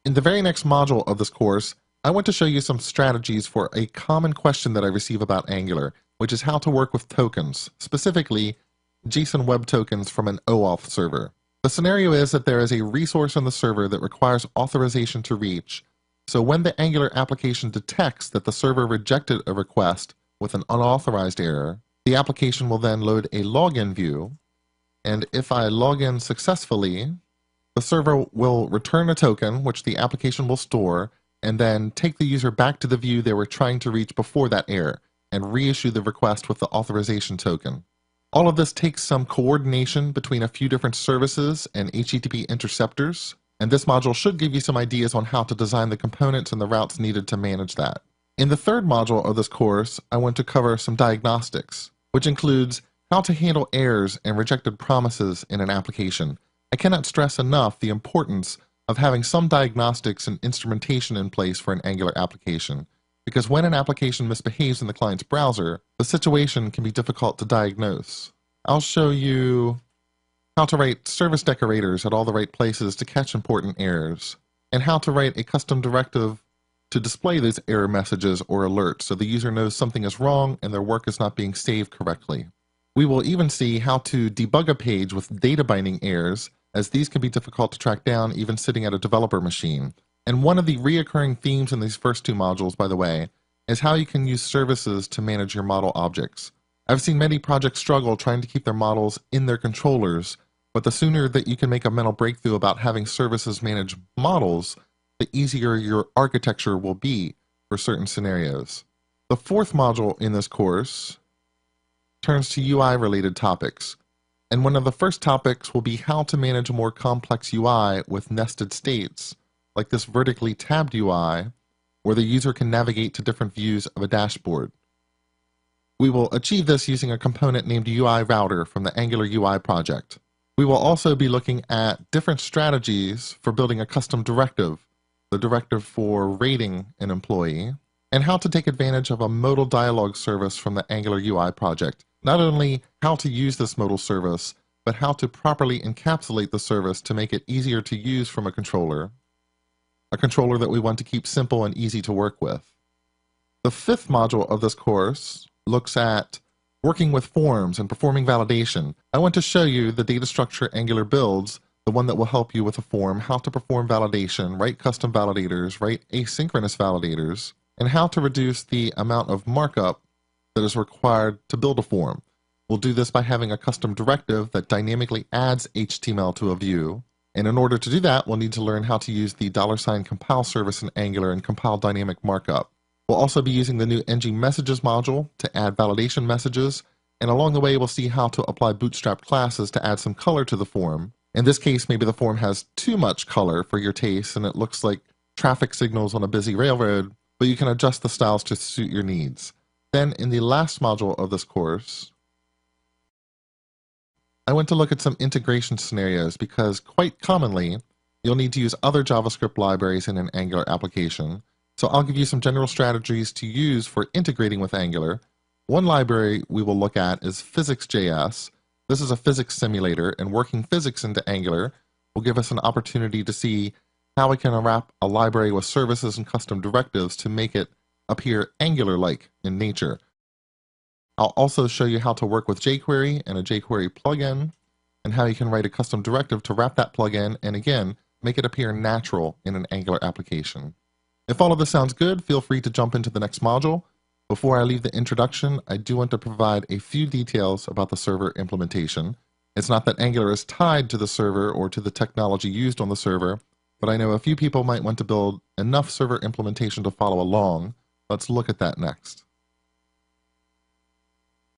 In the very next module of this course, I want to show you some strategies for a common question that I receive about Angular, which is how to work with tokens, specifically JSON Web Tokens from an OAuth server. The scenario is that there is a resource on the server that requires authorization to reach, so when the Angular application detects that the server rejected a request with an unauthorized error, the application will then load a login view, and if I log in successfully, the server will return a token, which the application will store, and then take the user back to the view they were trying to reach before that error, and reissue the request with the authorization token. All of this takes some coordination between a few different services and HTTP interceptors, and this module should give you some ideas on how to design the components and the routes needed to manage that. In the third module of this course, I want to cover some diagnostics, which includes how to handle errors and rejected promises in an application. I cannot stress enough the importance of having some diagnostics and instrumentation in place for an Angular application, because when an application misbehaves in the client's browser, the situation can be difficult to diagnose. I'll show you how to write service decorators at all the right places to catch important errors, and how to write a custom directive to display these error messages or alerts so the user knows something is wrong and their work is not being saved correctly. We will even see how to debug a page with data binding errors, as these can be difficult to track down even sitting at a developer machine. And one of the reoccurring themes in these first two modules, by the way, is how you can use services to manage your model objects. I've seen many projects struggle trying to keep their models in their controllers, but the sooner that you can make a mental breakthrough about having services manage models, the easier your architecture will be for certain scenarios. The fourth module in this course turns to UI-related topics. And one of the first topics will be how to manage a more complex UI with nested states, like this vertically tabbed UI, where the user can navigate to different views of a dashboard. We will achieve this using a component named UI Router from the Angular UI project. We will also be looking at different strategies for building a custom directive, the directive for rating an employee, and how to take advantage of a modal dialog service from the Angular UI project. Not only how to use this modal service, but how to properly encapsulate the service to make it easier to use from a controller that we want to keep simple and easy to work with. The fifth module of this course looks at working with forms and performing validation. I want to show you the data structure Angular builds, the one that will help you with a form, how to perform validation, write custom validators, write asynchronous validators, and how to reduce the amount of markup that is required to build a form. We'll do this by having a custom directive that dynamically adds HTML to a view. And in order to do that, we'll need to learn how to use the $compile service in Angular and compile dynamic markup. We'll also be using the new ng messages module to add validation messages. And along the way, we'll see how to apply bootstrap classes to add some color to the form. In this case, maybe the form has too much color for your taste and it looks like traffic signals on a busy railroad, but you can adjust the styles to suit your needs. Then in the last module of this course, I want to look at some integration scenarios because quite commonly, you'll need to use other JavaScript libraries in an Angular application. So I'll give you some general strategies to use for integrating with Angular. One library we will look at is Physics.js. This is a physics simulator, and working physics into Angular will give us an opportunity to see how we can wrap a library with services and custom directives to make it appear Angular-like in nature. I'll also show you how to work with jQuery and a jQuery plugin, and how you can write a custom directive to wrap that plugin and again, make it appear natural in an Angular application. If all of this sounds good, feel free to jump into the next module. Before I leave the introduction, I do want to provide a few details about the server implementation. It's not that Angular is tied to the server or to the technology used on the server, but I know a few people might want to build enough server implementation to follow along. Let's look at that next.